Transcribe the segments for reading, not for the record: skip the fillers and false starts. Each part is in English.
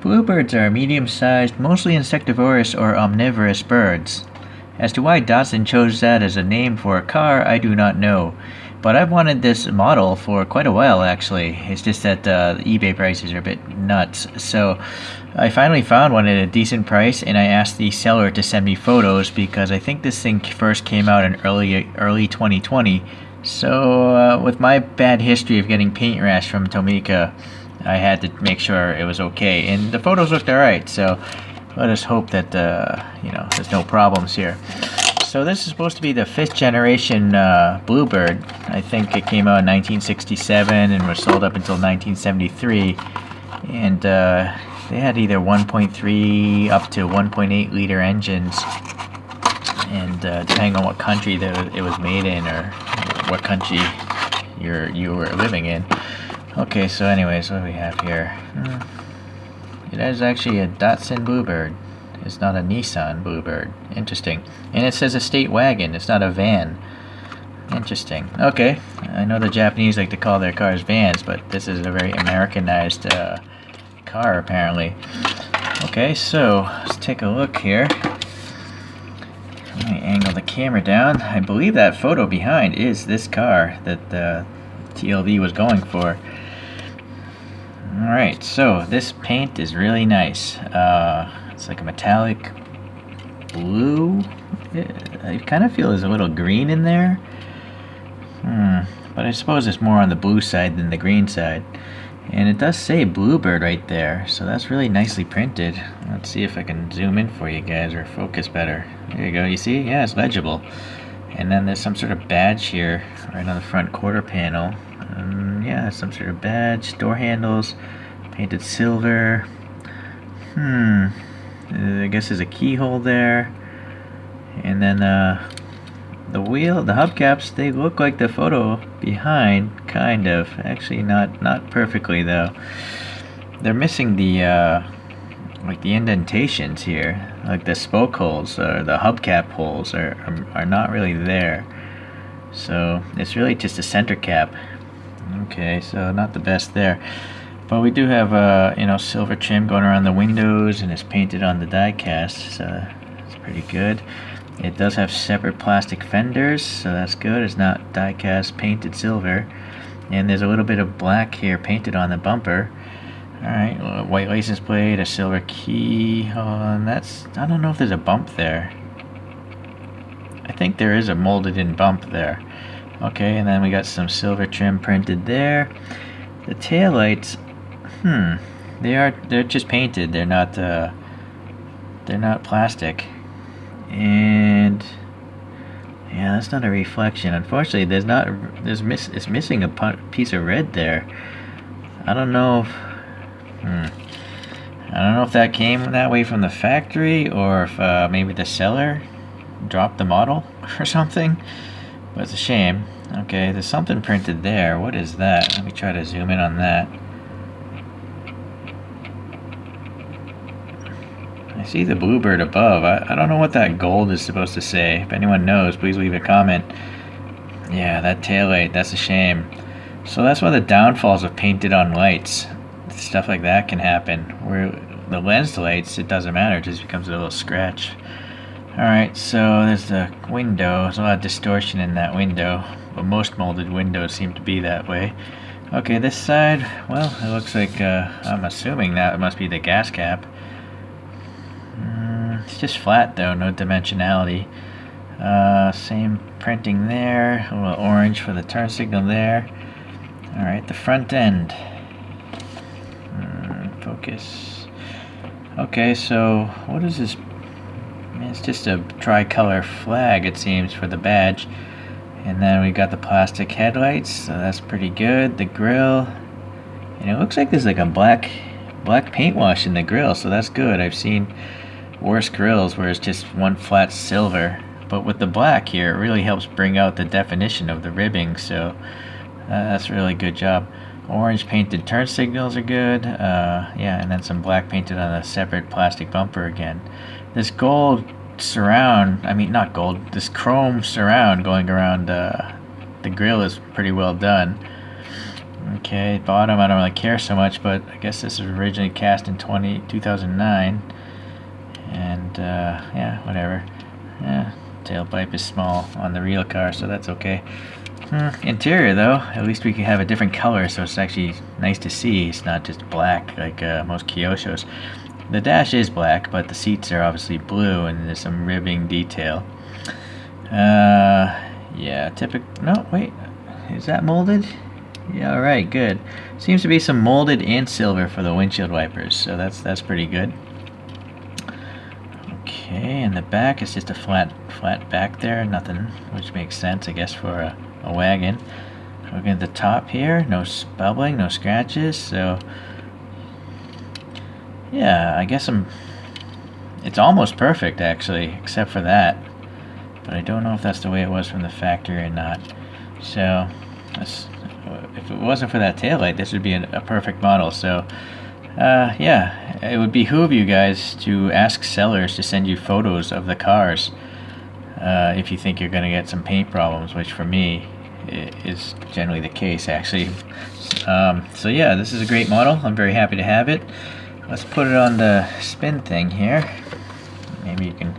Bluebirds are medium-sized, mostly insectivorous or omnivorous birds. As to why Datsun chose that as a name for a car, I do not know. But I've wanted this model for quite a while, actually. It's just that the eBay prices are a bit nuts. So I finally found one at a decent price, and I asked the seller to send me photos because I think this thing first came out in early 2020. So with my bad history of getting paint rash from Tomica, I had to make sure it was okay, and the photos looked alright, so let us hope that there's no problems here. So this is supposed to be the 5th generation Bluebird. I think it came out in 1967 and was sold up until 1973, and they had either 1.3 up to 1.8 liter engines, and depending on what country it was made in, or what country you were living in. Okay, so anyways, what do we have here? It is actually a Datsun Bluebird. It's not a Nissan Bluebird. Interesting. And it says a state wagon. It's not a van. Interesting. Okay, I know the Japanese like to call their cars vans, but this is a very Americanized car, apparently. Okay, so let's take a look here. Let me angle the camera down. I believe that photo behind is this car that the TLV was going for. Alright, so this paint is really nice. It's like a metallic blue. I kind of feel there's a little green in there. But I suppose it's more on the blue side than the green side. And it does say Bluebird right there, so that's really nicely printed. Let's see if I can zoom in for you guys or focus better. There you go, you see? Yeah, it's legible. And then there's some sort of badge here right on the front quarter panel. Yeah, some sort of badge, door handles, painted silver. I guess there's a keyhole there. And then the hubcaps, they look like the photo behind, kind of. Actually, not perfectly though. They're missing the like the indentations here, like the spoke holes or the hubcap holes are not really there. So it's really just a center cap. Okay, so not the best there, but we do have silver trim going around the windows, and it's painted on the die cast, so it's pretty good. It does have separate plastic fenders, so that's good. It's not die cast painted silver, and there's a little bit of black here painted on the bumper. Alright, white license plate, a silver key, and I don't know if there's a bump there. I think there is a molded in bump there. Okay, and then we got some silver trim printed there. The taillights, they're just painted. They're not plastic. And yeah, that's not a reflection. Unfortunately, it's missing a piece of red there. I don't know if that came that way from the factory, or if maybe the seller dropped the model or something. But it's a shame. Okay, there's something printed there. What is that? Let me try to zoom in on that. I see the Bluebird above. I don't know what that gold is supposed to say. If anyone knows, please leave a comment. Yeah, that taillight, that's a shame. So that's why the downfalls of painted on lights. Stuff like that can happen. Where the lens lights, it doesn't matter. It just becomes a little scratch. Alright, so there's the window. There's a lot of distortion in that window, but most molded windows seem to be that way. Okay, this side, well, it looks like, I'm assuming that it must be the gas cap. It's just flat though, no dimensionality. Same printing there, a little orange for the turn signal there. Alright, the front end. Focus. Okay, so what is this? It's just a tricolor flag, it seems, for the badge. And then we got the plastic headlights, so that's pretty good. The grill, and it looks like there's like a black paint wash in the grill, so that's good. I've seen worse grills where it's just one flat silver, but with the black here, it really helps bring out the definition of the ribbing, so that's a really good job. Orange painted turn signals are good. Yeah, and then some black painted on a separate plastic bumper again. This gold surround, not gold, this chrome surround going around the grill is pretty well done. Okay, bottom I don't really care so much, but I guess this was originally cast in 2009. And yeah, whatever. Yeah, tailpipe is small on the real car, so that's okay. Interior though, at least we can have a different color, so it's actually nice to see. It's not just black like most Kyoshos. The dash is black, but the seats are obviously blue, and there's some ribbing detail. Yeah, typical. No, wait, is that molded? Yeah, alright, good. Seems to be some molded and silver for the windshield wipers, so that's pretty good. Okay, and the back is just a flat back there, nothing, which makes sense, I guess, for a wagon. Looking at the top here, no bubbling, no scratches, so yeah, I guess it's almost perfect actually, except for that. But I don't know if that's the way it was from the factory or not. So, if it wasn't for that taillight, this would be a perfect model. So, yeah, it would behoove you guys to ask sellers to send you photos of the cars if you think you're going to get some paint problems, which for me is generally the case, actually. So yeah, this is a great model. I'm very happy to have it. Let's put it on the spin thing here. Maybe you can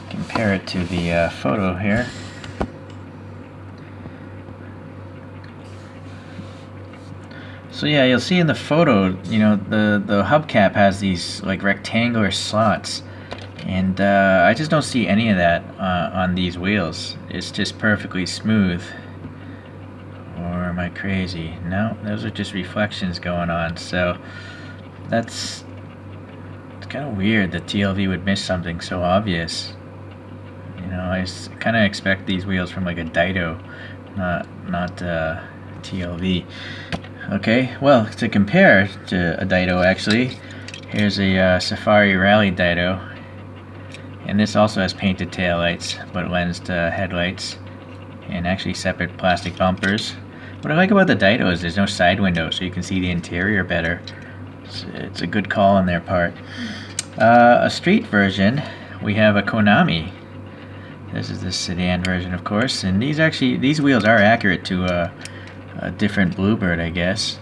compare it to the photo here. So yeah, you'll see in the photo, you know, the hubcap has these like rectangular slots, and I just don't see any of that on these wheels. It's just perfectly smooth. Or am I crazy? No, those are just reflections going on. So it's kind of weird that TLV would miss something so obvious. You know, I kind of expect these wheels from like a Dido, not TLV. Okay, well, to compare to a Dido, actually, here's a Safari Rally Dido, and this also has painted taillights, but lensed headlights, and actually separate plastic bumpers. What I like about the Dido is there's no side window, so you can see the interior better. It's a good call on their part. A street version, we have a Konami. This is the sedan version, of course, and these wheels are accurate to a different Bluebird, I guess.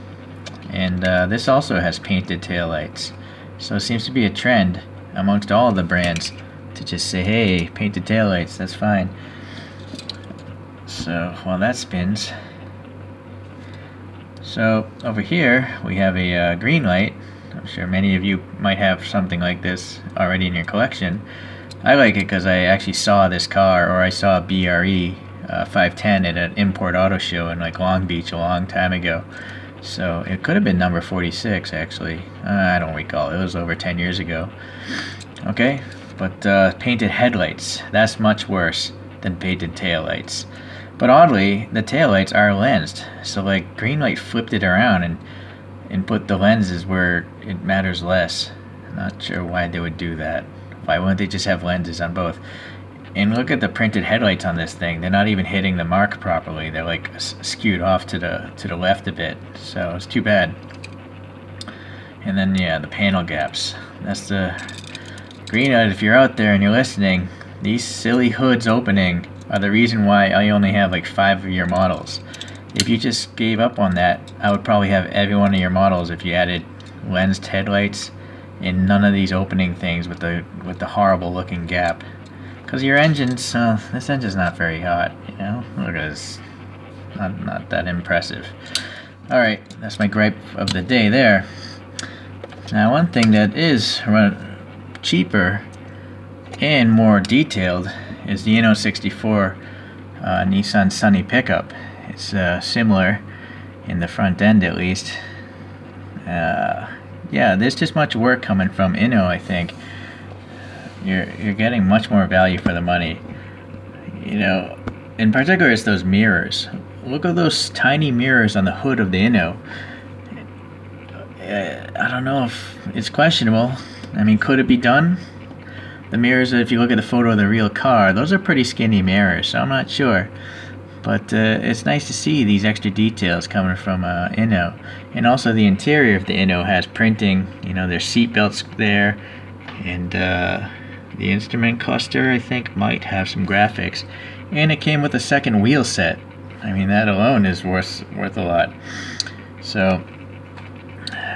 And this also has painted taillights. So it seems to be a trend amongst all of the brands to just say, hey, painted taillights, that's fine. So while that spins. So over here we have a green light. I'm sure many of you might have something like this already in your collection. I like it because I actually saw this car, or I saw a BRE 510 at an import auto show in like Long Beach a long time ago. So it could have been number 46 actually. I don't recall. It was over 10 years ago. Okay, but painted headlights, that's much worse than painted taillights. But oddly, the taillights are lensed. So like Greenlight flipped it around and put the lenses where it matters less. I'm not sure why they would do that. Why wouldn't they just have lenses on both? And look at the printed headlights on this thing. They're not even hitting the mark properly. They're like skewed off to the left a bit. So it's too bad. And then yeah, the panel gaps. That's the green light. If you're out there and you're listening, these silly hoods opening are the reason why I only have like 5 of your models. If you just gave up on that, I would probably have every one of your models if you added lensed headlights and none of these opening things with the horrible looking gap. Because your engine's, this engine's not very hot, you know? Look at this. Not that impressive. Alright, that's my gripe of the day there. Now one thing that is cheaper and more detailed is the Inno64 Nissan Sunny pickup. It's similar in the front end at least. Yeah, there's just much work coming from Inno, I think. You're getting much more value for the money. You know, in particular it's those mirrors. Look at those tiny mirrors on the hood of the Inno. I don't know if it's questionable. I mean, could it be done? The mirrors, if you look at the photo of the real car, those are pretty skinny mirrors, so I'm not sure. But it's nice to see these extra details coming from Inno. And also the interior of the Inno has printing. You know, there's seat belts there. And the instrument cluster, I think, might have some graphics. And it came with a second wheel set. I mean, that alone is worth a lot. So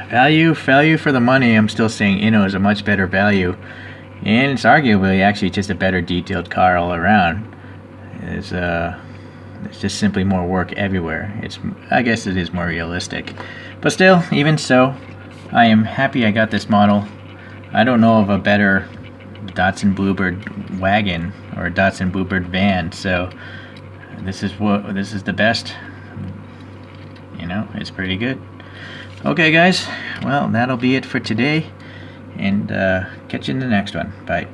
value for the money, I'm still saying Inno is a much better value, and it's arguably actually just a better detailed car all around. It's just simply more work everywhere. I guess it is more realistic, but still, even so, I am happy I got this model. I don't know of a better Datsun Bluebird wagon or Datsun Bluebird van, so this is the best. You know, it's pretty good. Okay guys, well, that'll be it for today, and catch you in the next one. Bye.